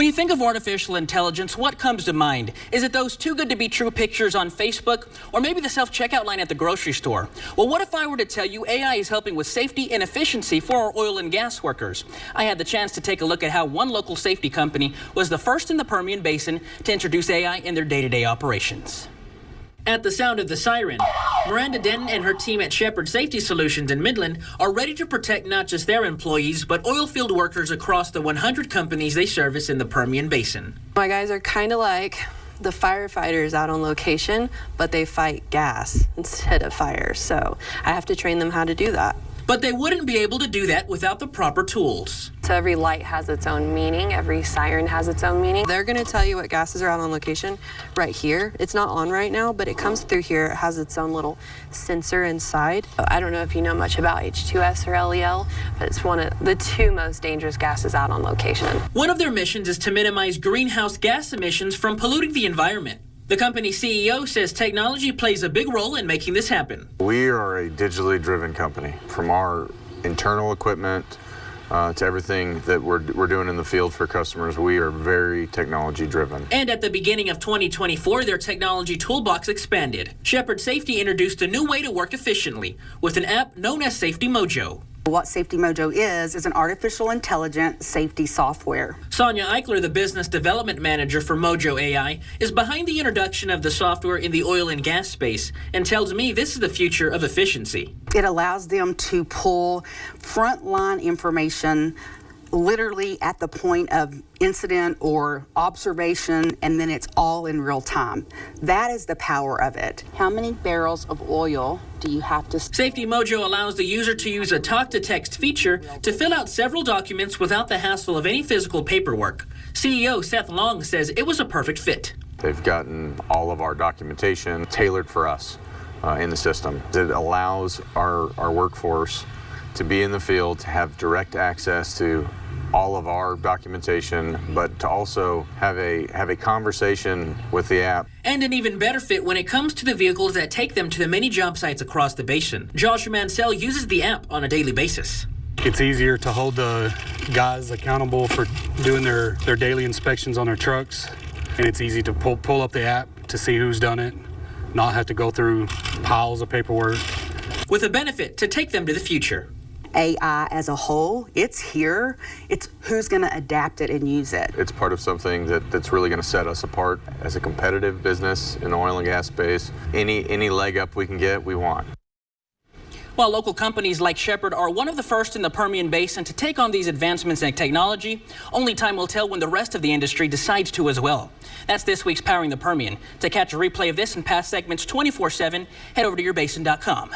you think of artificial intelligence, what comes to mind? Is it those too good to be true pictures on Facebook, or maybe the self-checkout line at the grocery store? Well, what if I were to tell you AI is helping with safety and efficiency for our oil and gas workers? I had the chance to take a look at how one local safety company was the first in the Permian Basin to introduce AI in their day-to-day operations. At the sound of the siren, Miranda Denton and her team at Shephard Safety Solutions in Midland are ready to protect not just their employees, but oil field workers across the 100 companies they service in the Permian Basin. My guys are kind of like the firefighters out on location, but they fight gas instead of fire, so I have to train them how to do that. But they wouldn't be able to do that without the proper tools. So every light has its own meaning, every siren has its own meaning. They're going to tell you what gases are out on location right here. It's not on right now, but it comes through here. It has its own little sensor inside. I don't know if you know much about H2S or LEL, but it's one of the two most dangerous gases out on location. One of their missions is to minimize greenhouse gas emissions from polluting the environment. The company's CEO says technology plays a big role in making this happen. We are a digitally driven company. From our internal equipment to everything that we're doing in the field for customers, we are very technology driven. And at the beginning of 2024, their technology toolbox expanded. Shephard Safety introduced a new way to work efficiently with an app known as Safety Mojo. What Safety Mojo is an artificial intelligence safety software. Sonia Eichler, the business development manager for Mojo AI, is behind the introduction of the software in the oil and gas space and tells me this is the future of efficiency. It allows them to pull frontline information literally at the point of incident or observation, and then it's all in real time. That is the power of it. How many barrels of oil do you have to... Safety Mojo allows the user to use a talk-to-text feature to fill out several documents without the hassle of any physical paperwork. CEO Seth Long says it was a perfect fit. They've gotten all of our documentation tailored for us in the system. It allows our workforce to be in the field, to have direct access to all of our documentation, but to also have a conversation with the app. And an even better fit when it comes to the vehicles that take them to the many job sites across the basin. Josh Mansell uses the app on a daily basis. It's easier to hold the guys accountable for doing their daily inspections on their trucks, and it's easy to pull up the app to see who's done it, not have to go through piles of paperwork. With a benefit to take them to the future. AI as a whole, it's here. It's who's going to adapt it and use it. It's part of something that's really going to set us apart as a competitive business in the oil and gas space. Any leg up we can get, we want. While local companies like Shephard are one of the first in the Permian Basin to take on these advancements in technology, only time will tell when the rest of the industry decides to as well. That's this week's Powering the Permian. To catch a replay of this and past segments 24/7, head over to yourbasin.com.